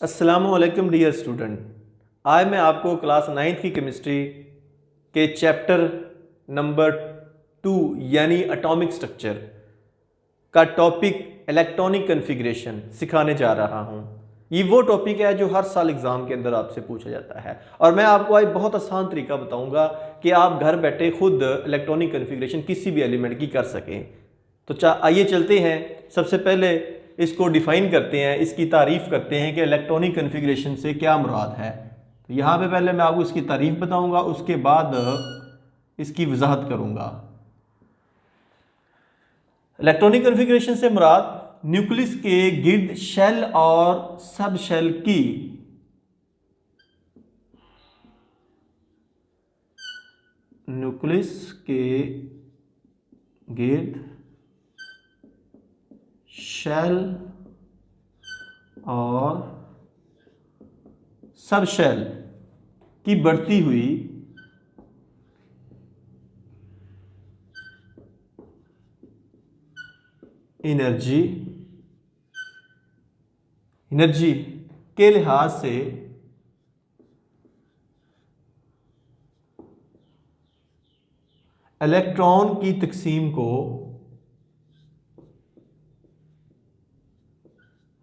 अस्सलामुअलैकुम dear student. आज मैं आपको क्लास 9th की केमिस्ट्री के चैप्टर नंबर 2 यानी एटॉमिक स्ट्रक्चर का टॉपिक इलेक्ट्रॉनिक कन्फिग्रेशन सिखाने जा रहा हूं। ये वो टॉपिक है जो हर साल एग्ज़ाम के अंदर आपसे पूछा जाता है और मैं आपको आज बहुत आसान तरीका बताऊंगा कि आप घर बैठे खुद इलेक्ट्रॉनिक कन्फिग्रेशन किसी भी एलिमेंट की कर सकें। तो आइए चलते हैं। सबसे पहले इसको डिफाइन करते हैं, इसकी तारीफ करते हैं कि इलेक्ट्रॉनिक कन्फिग्रेशन से क्या मुराद है। तो यहाँ पे पहले मैं आपको इसकी तारीफ बताऊंगा, उसके बाद इसकी वजाहत करूंगा। इलेक्ट्रॉनिक कन्फिग्रेशन से मुराद न्यूक्लियस के गिर्द शेल और सब शेल की न्यूक्लियस के गिर्द शेल और सब शेल की बढ़ती हुई एनर्जी के लिहाज से इलेक्ट्रॉन की तकसीम को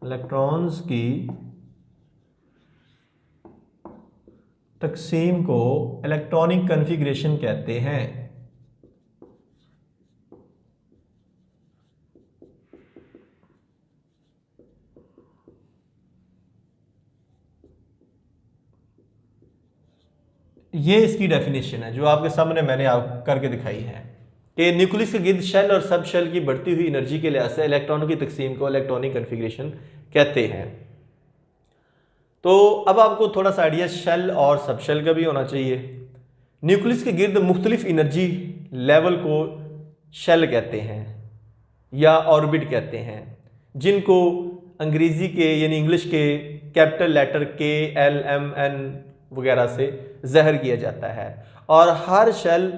इलेक्ट्रॉन्स की तकसीम को इलेक्ट्रॉनिक कन्फिग्रेशन कहते हैं। ये इसकी डेफिनेशन है जो आपके सामने मैंने आप करके दिखाई है कि न्यूक्लियस के गिर्द शेल और सब शेल की बढ़ती हुई एनर्जी के लिहाज से इलेक्ट्रॉनों की तकसीम को इलेक्ट्रॉनिक कन्फिग्रेशन कहते हैं। तो अब आपको थोड़ा सा आइडिया शेल और सब शेल का भी होना चाहिए। न्यूक्लियस के गिर्द मुख्तलिफ एनर्जी लेवल को शेल कहते हैं या ऑर्बिट कहते हैं, जिनको अंग्रेजी के यानी इंग्लिश के कैपिटल लेटर के एल एम एन वगैरह से ज़हर किया जाता है और हर शेल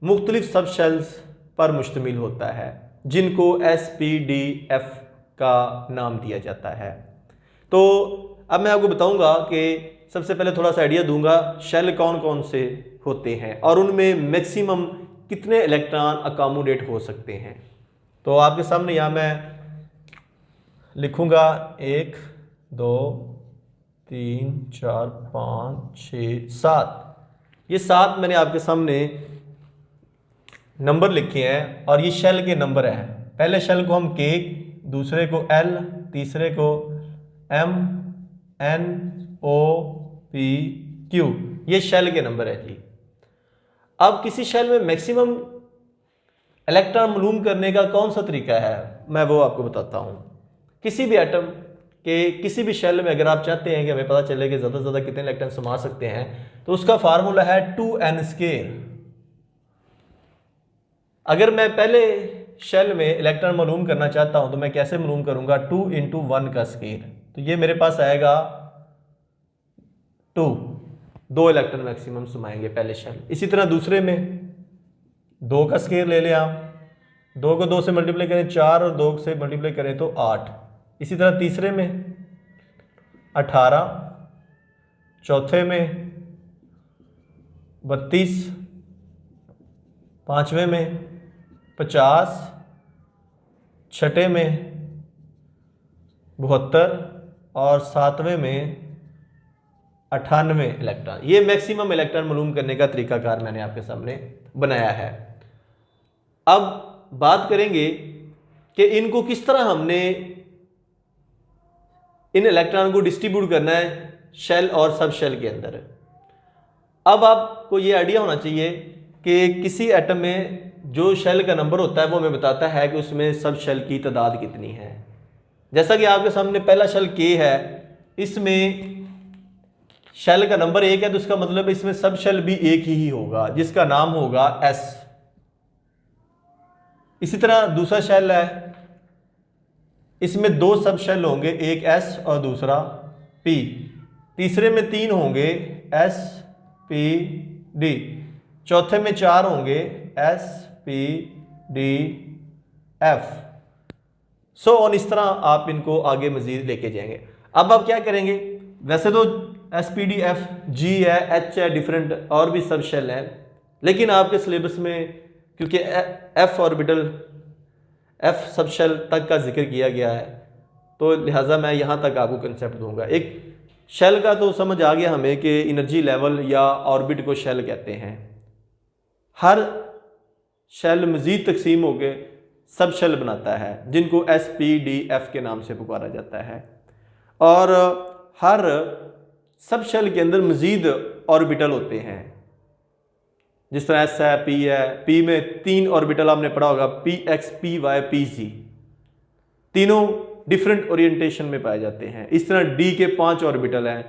मुख्तलिफ सब शेल्स पर मुश्तमिल होता है जिनको SPDF का नाम दिया जाता है। तो अब मैं आपको बताऊंगा कि सबसे पहले थोड़ा सा आइडिया दूंगा शेल कौन कौन से होते हैं और उनमें मैक्सिमम कितने इलेक्ट्रॉन अकोमोडेट हो सकते हैं। तो आपके सामने यहाँ मैं लिखूंगा 1 2 3 4 5 6 7। ये 7 मैंने आपके सामने नंबर लिखे हैं और ये शेल के नंबर हैं। पहले शेल को हम K, दूसरे को L, तीसरे को M, N, O, P, Q। ये शेल के नंबर है जी। अब किसी शेल में मैक्सिमम इलेक्ट्रॉन मालूम करने का कौन सा तरीका है, मैं वो आपको बताता हूँ। किसी भी एटम के किसी भी शेल में अगर आप चाहते हैं कि हमें पता चले कि ज़्यादा से ज़्यादा कितने इलेक्ट्रॉन समा सकते हैं, तो उसका फार्मूला है 2n²। अगर मैं पहले शेल में इलेक्ट्रॉन मालूम करना चाहता हूं तो मैं कैसे मालूम करूंगा, 2 × 1 का स्केयर। तो ये मेरे पास आएगा 2 इलेक्ट्रॉन मैक्सिमम समाएंगे पहले शेल। इसी तरह दूसरे में 2 का स्केयर ले लें आप, 2 को 2 से मल्टीप्लाई करें 4 और 2 से मल्टीप्लाई करें तो 8। इसी तरह तीसरे में 18, चौथे में 32, पांचवें में 50, छठे में 72 और सातवें में 98 इलेक्ट्रॉन। ये मैक्सिमम इलेक्ट्रॉन मालूम करने का तरीकाकार मैंने आपके सामने बनाया है। अब बात करेंगे कि इनको किस तरह हमने इन इलेक्ट्रॉन को डिस्ट्रीब्यूट करना है शेल और सब शेल के अंदर। अब आपको ये आइडिया होना चाहिए कि किसी एटम में जो शेल का नंबर होता है वो हमें बताता है कि उसमें सब शेल की तादाद कितनी है। जैसा कि आपके सामने पहला शेल K है, इसमें शेल का नंबर 1 है तो इसका मतलब इसमें सब शेल भी एक ही होगा जिसका नाम होगा S। इसी तरह दूसरा शेल है, इसमें 2 सब शेल होंगे, एक S और दूसरा P। तीसरे में 3 होंगे S P D, चौथे में 4 होंगे S P D F। So on इस तरह आप इनको आगे मजीद लेके जाएंगे। अब आप क्या करेंगे, वैसे तो एसपीडीएफ जी है, एच है, डिफरेंट और भी सब शेल हैं, लेकिन आपके सिलेबस में क्योंकि F orbital F subshell तक का जिक्र किया गया है, तो लिहाजा मैं यहाँ तक आपको कंसेप्ट दूंगा। एक शेल का तो समझ आ गया हमें कि एनर्जी लेवल या ऑर्बिट को शेल कहते हैं। हर शेल मजीद तकसीम होकर सब शेल बनाता है जिनको एसपीडीएफ के नाम से पुकारा जाता है, और हर सब शेल के अंदर मजीद ऑर्बिटल होते हैं। जिस तरह एस है, पी में 3 ऑर्बिटल आपने पढ़ा होगा, p x, p y, p z, तीनों डिफरेंट ओरिएंटेशन में पाए जाते हैं। इस तरह डी के 5 ऑर्बिटल हैं,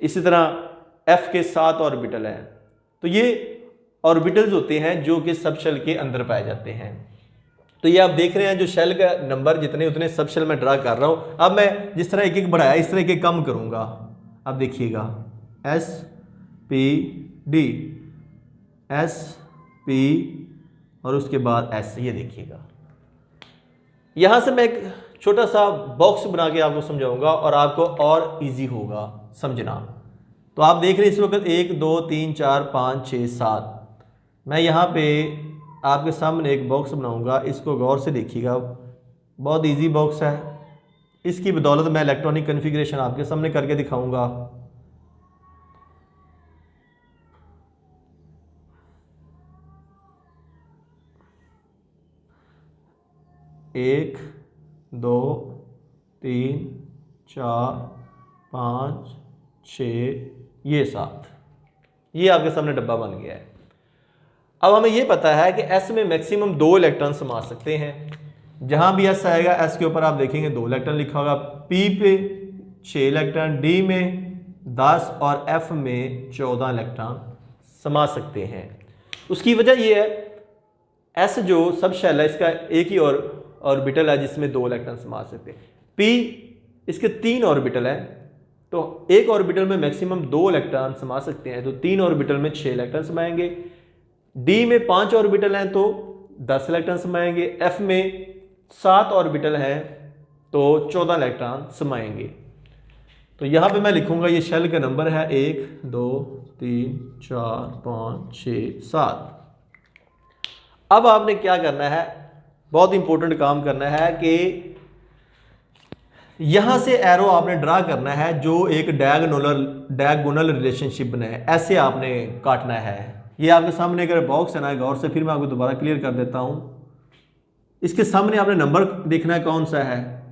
इसी तरह एफ के 7 ऑर्बिटल हैं। तो ये ऑर्बिटल्स होते हैं जो कि सब शेल के अंदर पाए जाते हैं। तो ये आप देख रहे हैं जो शेल का नंबर जितने उतने सब शेल में ड्रा कर रहा हूं। अब मैं जिस तरह एक एक बढ़ाया इस तरह के कम करूंगा। अब देखिएगा S P D, S P और उसके बाद एस, ये देखिएगा। यहां से मैं एक छोटा सा बॉक्स बना के आपको समझाऊंगा और आपको और इजी होगा समझना। तो आप देख रहे हैं इस वक्त 1 2 3 4 5 6 7, मैं यहाँ पे आपके सामने एक बॉक्स बनाऊंगा, इसको गौर से देखिएगा। बहुत इजी बॉक्स है, इसकी बदौलत मैं इलेक्ट्रॉनिक कॉन्फ़िगरेशन आपके सामने करके दिखाऊंगा। एक 2 3 4 5 6 ये 7, ये आपके सामने डब्बा बन गया है। अब हमें ये पता है कि एस में मैक्सिमम 2 इलेक्ट्रॉन समा सकते हैं। जहां भी एस आएगा एस के ऊपर आप देखेंगे 2 इलेक्ट्रॉन लिखा होगा, पी पे 6 इलेक्ट्रॉन, डी में 10 और एफ में 14 इलेक्ट्रॉन समा सकते हैं। उसकी वजह ये है एस जो सब शेल है इसका एक ही और ऑर्बिटल है जिसमें 2 इलेक्ट्रॉन समा सकते हैं। पी इसके 3 ऑर्बिटल हैं, तो एक ऑर्बिटल में मैक्सिमम 2 इलेक्ट्रॉन समा सकते हैं, तो 3 ऑर्बिटल में 6 इलेक्ट्रॉन समाएंगे। डी में 5 ऑर्बिटल हैं तो 10 इलेक्ट्रॉन समाएंगे। एफ में 7 ऑर्बिटल हैं तो 14 इलेक्ट्रॉन समाएंगे। तो यहाँ पे मैं लिखूंगा ये शेल का नंबर है 1 2 3 4 5 6 7। अब आपने क्या करना है, बहुत इंपॉर्टेंट काम करना है कि यहां से एरो आपने ड्रा करना है जो एक डायगोनल रिलेशनशिप बनाए, ऐसे आपने काटना है। ये आपके सामने अगर बॉक्स है ना, गौर से फिर मैं आपको दोबारा क्लियर कर देता हूं। इसके सामने आपने नंबर देखना है कौन सा है,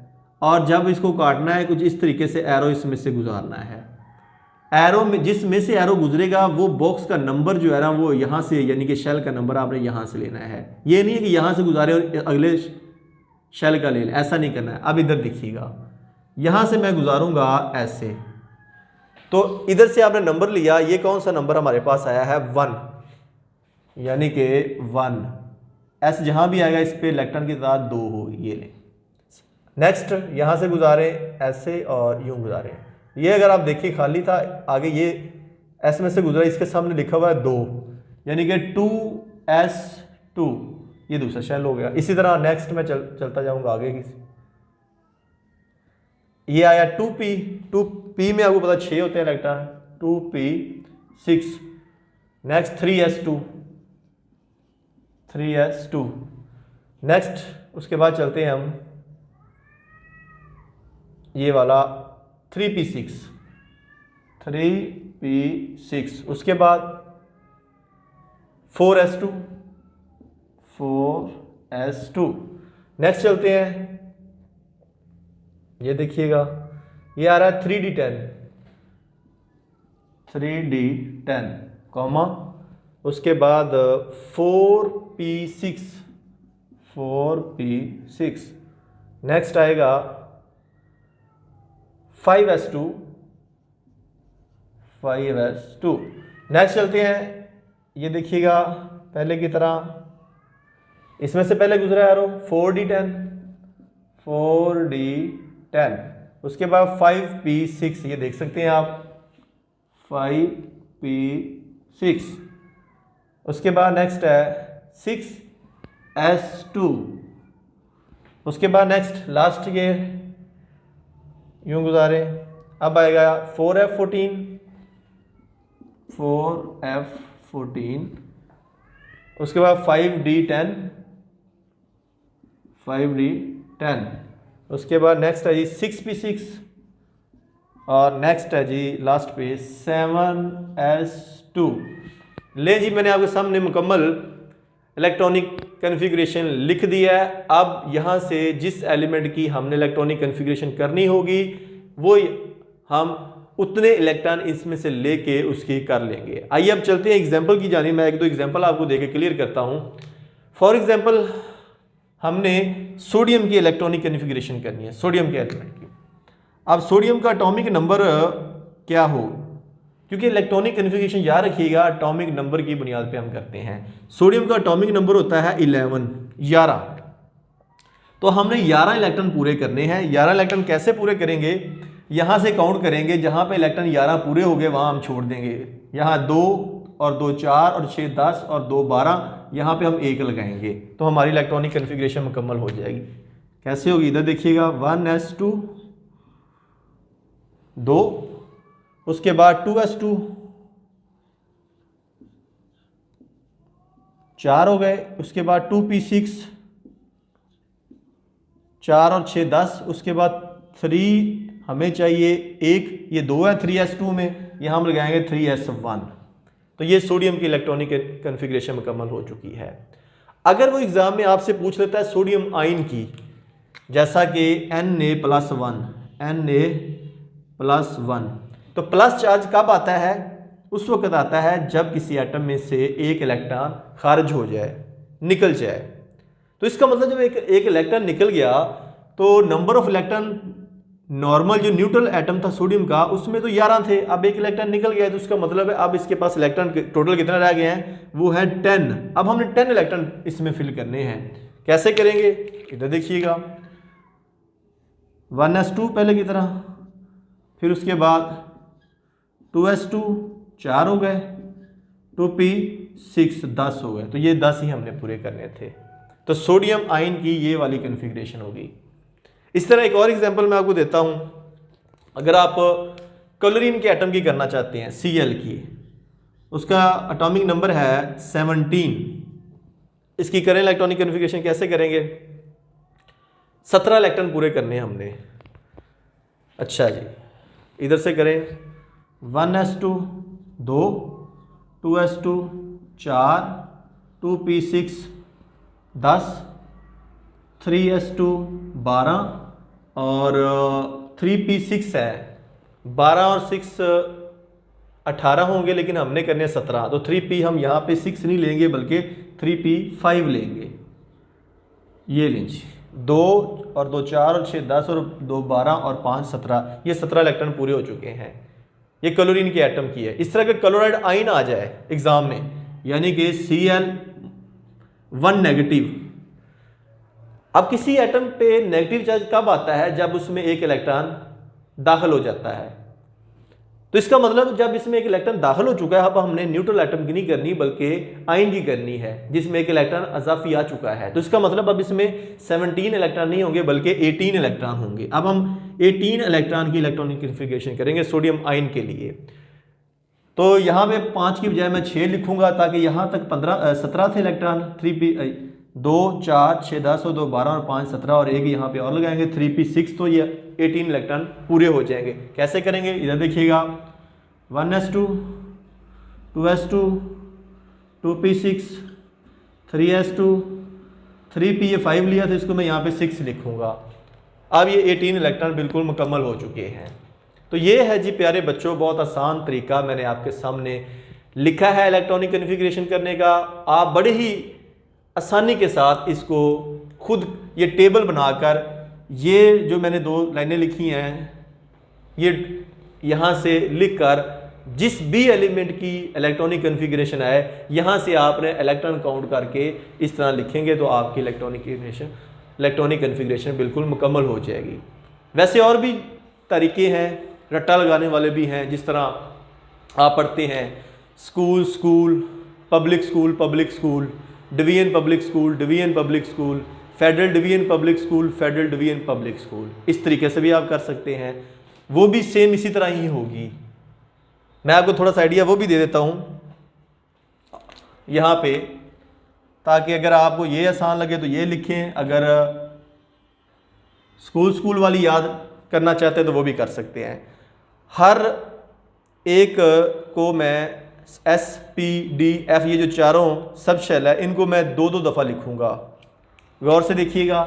और जब इसको काटना है कुछ इस तरीके से एरो इसमें से गुजारना है। एरो में जिसमें से एरो गुजरेगा वो बॉक्स का नंबर जो है ना वो यहाँ से, यानी कि शेल का नंबर आपने यहाँ से लेना है। ये नहीं है कि यहाँ से गुजारे और अगले शेल का ले लें, ऐसा नहीं करना है। अब इधर देखिएगा, यहाँ से मैं गुजारूंगा ऐसे, तो इधर से आपने नंबर लिया, ये कौन सा नंबर हमारे पास आया है 1, यानी कि 1। एस जहाँ भी आएगा इस पे इलेक्ट्रॉन की तादाद 2 होगी, ये लें। नेक्स्ट यहाँ से गुजारे ऐसे और यूँ गुजारे। ये अगर आप देखिए खाली था, आगे ये एस में से गुजरा, इसके सामने लिखा हुआ है 2, यानी कि 2s2, ये दूसरा शेल हो गया। इसी तरह नेक्स्ट में चलता जाऊंगा आगे की। ये आया 2p में आपको पता 6 होते हैं electron, 2p6। Next 3s2। Next उसके बाद चलते हैं हम ये वाला 3p6। उसके बाद 4s2। नेक्स्ट चलते हैं, ये देखिएगा ये आ रहा है 3d10 कॉमा, उसके बाद 4p6। नेक्स्ट आएगा 5s2। नेक्स्ट चलते हैं, ये देखिएगा पहले की तरह, इसमें से पहले गुजरा एरो 4d10। उसके बाद 5p6, ये देख सकते हैं आप 5p6। उसके बाद नेक्स्ट है 6s2। उसके बाद नेक्स्ट लास्ट यूं गुजारे। अब आएगा 4F14, 4F14, उसके बाद 5D10, 5D10, उसके बाद नेक्स्ट है जी 6P6, और नेक्स्ट है जी लास्ट पे 7S2। ले जी, मैंने आपके सामने मुकम्मल इलेक्ट्रॉनिक कन्फिग्रेशन लिख दिया है। अब यहाँ से जिस एलिमेंट की हमने इलेक्ट्रॉनिक कन्फिग्रेशन करनी होगी वो हम उतने इलेक्ट्रॉन इसमें से लेके उसकी कर लेंगे। आइए अब चलते हैं एग्जांपल की जानी। मैं एक दो एग्जांपल आपको देके क्लियर करता हूँ। फॉर एग्जांपल हमने सोडियम की इलेक्ट्रॉनिक कन्फिग्रेशन करनी है, सोडियम के एलिमेंट की। अब सोडियम का एटॉमिक नंबर क्या हो, क्योंकि इलेक्ट्रॉनिक कन्फिग्रेशन याद रखिएगा एटॉमिक नंबर की बुनियाद पे हम करते हैं। सोडियम का एटॉमिक नंबर होता है 11। तो हमने 11 इलेक्ट्रॉन पूरे करने हैं। 11 इलेक्ट्रॉन कैसे पूरे करेंगे, यहाँ से काउंट करेंगे, जहाँ पे इलेक्ट्रॉन 11 पूरे हो गए वहाँ हम छोड़ देंगे। यहाँ 2 और 2 4 और 6 10 और 2 12, यहाँ पे हम 1 लगाएंगे तो हमारी इलेक्ट्रॉनिक कन्फिग्रेशन मुकम्मल हो जाएगी। कैसे होगी, इधर देखिएगा 1s2 2, उसके बाद 2s2 4 हो गए, उसके बाद 2p6 4 और 6 10, उसके बाद 3 हमें चाहिए 1, ये 2 है 3s2 में, यहाँ हम लगाएंगे 3s1। तो ये सोडियम की इलेक्ट्रॉनिक कन्फिग्रेशन मुकम्मल हो चुकी है। अगर वो एग्जाम में आपसे पूछ लेता है सोडियम आयन की, जैसा कि Na+1, तो प्लस चार्ज कब आता है, उस वक्त आता है जब किसी एटम में से एक इलेक्ट्रॉन खारिज हो जाए, निकल जाए। तो इसका मतलब जब एक इलेक्ट्रॉन निकल गया तो नंबर ऑफ इलेक्ट्रॉन नॉर्मल जो न्यूट्रल एटम था सोडियम का उसमें तो 11 थे, अब एक इलेक्ट्रॉन निकल गया तो उसका मतलब है अब इसके पास इलेक्ट्रॉन टोटल कितने रह गए हैं, वो है 10। अब हमने 10 इलेक्ट्रॉन इसमें फिल करने हैं। कैसे करेंगे, इधर देखिएगा 1s2 पहले की तरह, फिर उसके बाद 2s2 4 हो गए, 2p6 10 हो गए। तो ये 10 ही हमने पूरे करने थे। तो सोडियम आयन की ये वाली कन्फिग्रेशन होगी। इस तरह एक और एग्जांपल मैं आपको देता हूं। अगर आप क्लोरीन के एटम की करना चाहते हैं, Cl की, उसका एटॉमिक नंबर है 17, इसकी करें इलेक्ट्रॉनिक कन्फिग्रेशन कैसे करेंगे, 17 इलेक्ट्रॉन पूरे करने हैं हमने। अच्छा जी, इधर से करें 1s2 2, 2s2 4, 2p6 10, 3s2 12 और 3p6 है 12 और 6 18 होंगे, लेकिन हमने करने 17। तो 3p हम यहाँ पे 6 नहीं लेंगे बल्कि 3p5 लेंगे। ये लीजिए 2 और 2 4 और 6 10 और 2 12 और 5 17, ये 17 इलेक्ट्रॉन पूरे हो चुके हैं। ये क्लोरीन के एटम की है। इस तरह का क्लोराइड आयन आ जाए एग्जाम में, यानी कि Cl1 नेगेटिव। अब किसी एटम पे नेगेटिव चार्ज कब आता है, जब उसमें एक इलेक्ट्रॉन दाखिल हो जाता है। तो इसका मतलब जब इसमें एक इलेक्ट्रॉन दाखिल हो चुका है, अब हमने न्यूट्रल एटम की नहीं करनी बल्कि आयन की करनी है, जिसमें एक इलेक्ट्रॉन अजाफी आ चुका है। तो इसका मतलब अब इसमें 17 इलेक्ट्रॉन नहीं होंगे बल्कि 18 इलेक्ट्रॉन होंगे। अब हम 18 इलेक्ट्रॉन की इलेक्ट्रॉनिक कन्फिग्रेशन करेंगे सोडियम आयन के लिए। तो यहाँ पे 5 की बजाय मैं 6 लिखूंगा, ताकि यहाँ तक 17 थे इलेक्ट्रॉन। 2 4 6 10 और 2 12 और 5 17 और एक यहाँ पे और लगाएंगे 3p6, तो ये 18 इलेक्ट्रॉन पूरे हो जाएंगे। कैसे करेंगे, इधर देखिएगा 1s2 2s2 2p6 3s2 3p, ये 5 लिया था, इसको मैं यहाँ पे 6 लिखूंगा। अब ये 18 इलेक्ट्रॉन बिल्कुल मुकम्मल हो चुके हैं। तो ये है जी प्यारे बच्चों, बहुत आसान तरीका मैंने आपके सामने लिखा है इलेक्ट्रॉनिक कन्फिग्रेशन करने का। आप बड़े ही आसानी के साथ इसको खुद ये टेबल बनाकर, ये जो मैंने 2 लाइनें लिखी हैं, ये यहाँ से लिखकर जिस भी एलिमेंट की इलेक्ट्रॉनिक कन्फिग्रेशन आए, यहाँ से आपने इलेक्ट्रॉन काउंट करके इस तरह लिखेंगे तो आपकी इलेक्ट्रॉनिक कन्फिग्रेशन बिल्कुल मुकम्मल हो जाएगी। वैसे और भी तरीके हैं, रट्टा लगाने वाले भी हैं। जिस तरह आप पढ़ते हैं school, public school, division public school, federal division public school, federal division public school, इस तरीके से भी आप कर सकते हैं। वो भी सेम इसी तरह ही होगी। मैं आपको थोड़ा सा आइडिया वो भी दे देता हूँ यहाँ पे, ताकि अगर आपको ये आसान लगे तो ये लिखें, अगर स्कूल वाली याद करना चाहते हैं तो वो भी कर सकते हैं। हर एक को मैं SPDF, ये जो चारों सब शेल है, इनको मैं 2-2 दफ़ा लिखूँगा। गौर से देखिएगा,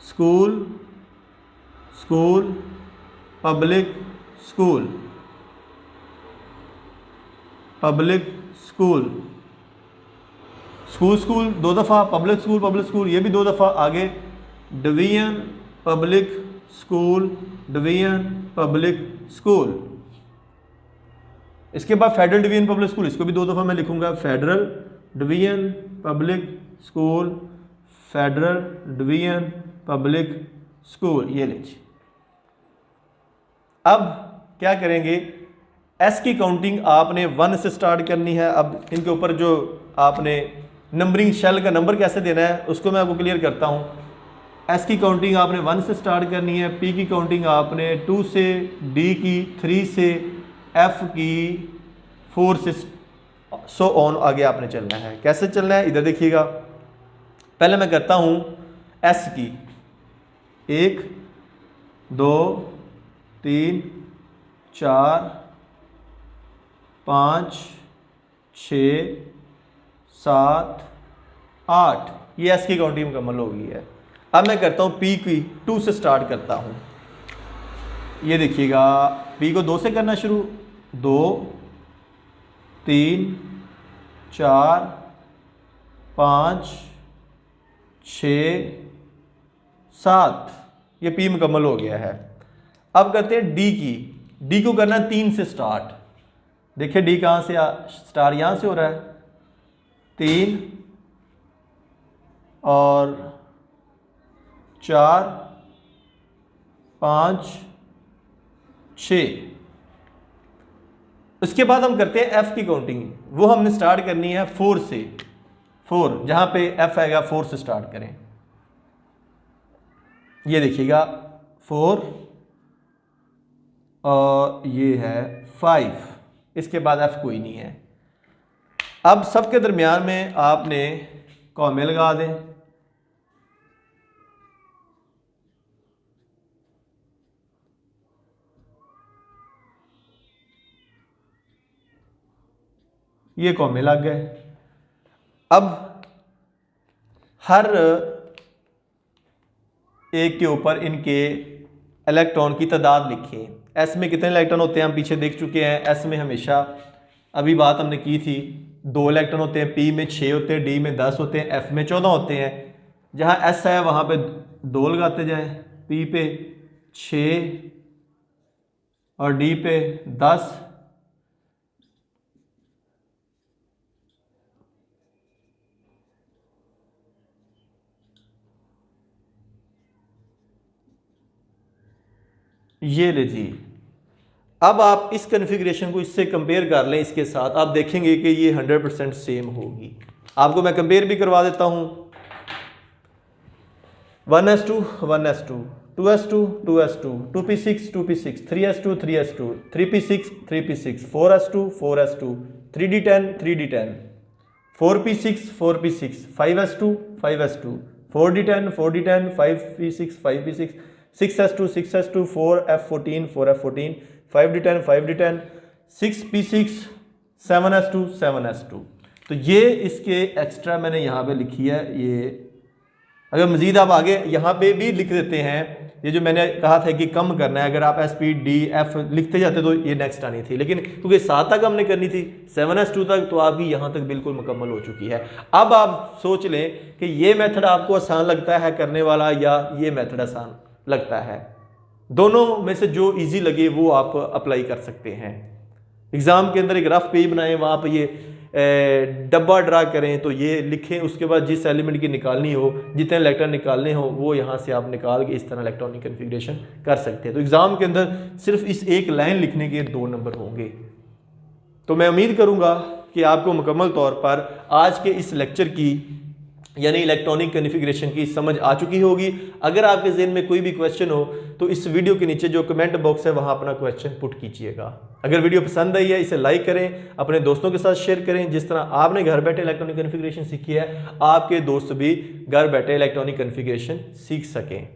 school, school, public school, public school, school 2 दफ़ा, पब्लिक स्कूल ये भी 2 दफ़ा, आगे division public school, division public school. इसके बाद फेडरल डिवीजन पब्लिक स्कूल, इसको भी 2 दफ़ा मैं लिखूंगा, federal division public school, federal division public school, ये लीजिए। अब क्या करेंगे, एस की काउंटिंग आपने 1 से स्टार्ट करनी है। अब इनके ऊपर जो आपने नंबरिंग शेल का नंबर कैसे देना है उसको मैं आपको क्लियर करता हूँ। एस की काउंटिंग आपने 1 से स्टार्ट करनी है, पी की काउंटिंग आपने 2 से, डी की 3 से, एफ की 4 से, सो ऑन आगे आपने चलना है। कैसे चलना है इधर देखिएगा। पहले मैं करता हूँ एस की 1 2 3 4 5 6 7 8, ये एस की काउंटिंग मुकम्मल हो गई है। अब मैं करता हूँ पी की 2 से स्टार्ट करता हूँ। ये देखिएगा, पी को 2 से करना शुरू, 2 3 4 5 6 7, ये पी मुकम्मल हो गया है। अब करते हैं डी की, डी को करना 3 से स्टार्ट। देखिए डी कहाँ से स्टार्ट, यहाँ से हो रहा है, 3 और 4 5 6। उसके बाद हम करते हैं एफ की काउंटिंग, वो हमने स्टार्ट करनी है 4 से, 4 जहां पे एफ आएगा 4 से स्टार्ट करें। ये देखिएगा 4 और ये है 5, इसके बाद एफ कोई नहीं है। अब सबके दरमियान में आपने कॉमे लगा दें। ये कॉमे लग गए। अब हर एक के ऊपर इनके इलेक्ट्रॉन की तादाद लिखें। एस में कितने इलेक्ट्रॉन होते हैं हम पीछे देख चुके हैं। एस में हमेशा, अभी बात हमने की थी, 2 इलेक्ट्रॉन होते हैं, पी में 6 होते हैं, डी में 10 होते हैं, एफ में 14 होते हैं। जहां एस है वहां पे 2 लगाते जाएं, पी पे 6 और डी पे 10। ये ले जी। अब आप इस कन्फिग्रेशन को इससे कंपेयर कर लें इसके साथ, आप देखेंगे कि ये 100% सेम होगी। आपको मैं कंपेयर भी करवा देता हूं। 1s2 1s2, 2s2 2s2, 2p6 2p6, 3s2 3s2, 3p6 3p6, 4s2 4s2, 3d10 3d10, 4p6 4p6, 5s2 5s2, 4d10 4d10, 5p6 5p6, 6s2 6s2, 4f14 4f14, 5d10 5d10, 6p6, 7s2 7s2। तो ये इसके extra मैंने यहाँ पे लिखी है। ये अगर मज़ीद आप आगे यहाँ पे भी लिख देते हैं, ये जो मैंने कहा था कि कम करना है, अगर आप SPDF लिखते जाते तो ये नेक्स्ट आनी थी, लेकिन क्योंकि 7 तक हमने करनी थी, 7s2 तक, तो आपकी यहाँ तक बिल्कुल मुकम्मल हो चुकी है। अब आप सोच लें कि ये मेथड आपको आसान लगता है करने वाला या ये मेथड आसान लगता है। दोनों में से जो इजी लगे वो आप अप्लाई कर सकते हैं। एग्ज़ाम के अंदर एक रफ पेज बनाएं, वहाँ पर ये डब्बा ड्रा करें, तो ये लिखें, उसके बाद जिस एलिमेंट की निकालनी हो, जितने इलेक्ट्रॉन निकालने हो, वो यहाँ से आप निकाल के इस तरह इलेक्ट्रॉनिक कन्फिग्रेशन कर सकते हैं। तो एग्ज़ाम के अंदर सिर्फ इस एक लाइन लिखने के 2 नंबर होंगे। तो मैं उम्मीद करूँगा कि आपको मुकम्मल तौर पर आज के इस लेक्चर की यानी इलेक्ट्रॉनिक कॉन्फ़िगरेशन की समझ आ चुकी होगी। अगर आपके ज़हन में कोई भी क्वेश्चन हो तो इस वीडियो के नीचे जो कमेंट बॉक्स है वहाँ अपना क्वेश्चन पुट कीजिएगा। अगर वीडियो पसंद आई है इसे लाइक करें, अपने दोस्तों के साथ शेयर करें। जिस तरह आपने घर बैठे इलेक्ट्रॉनिक कॉन्फ़िगरेशन सीखी है, आपके दोस्त भी घर बैठे इलेक्ट्रॉनिक कॉन्फ़िगरेशन सीख सकें।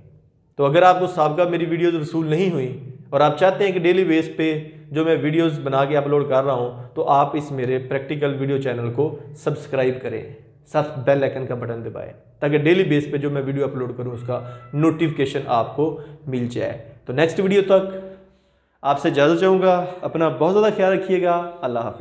तो अगर आपको साबका मेरी वीडियोस वसूल नहीं हुई और आप चाहते हैं कि डेली बेस पे जो मैं वीडियोस बना के अपलोड कर रहा हूं, तो आप इस मेरे प्रैक्टिकल वीडियो चैनल को सब्सक्राइब करें, साथ बेल आइकन का बटन दबाएं, ताकि डेली बेस पे जो मैं वीडियो अपलोड करूं उसका नोटिफिकेशन आपको मिल जाए। तो नेक्स्ट वीडियो तक आपसे इजाज़त चाहूँगा। अपना बहुत ज़्यादा ख्याल रखिएगा। अल्लाह हाफ़िज़।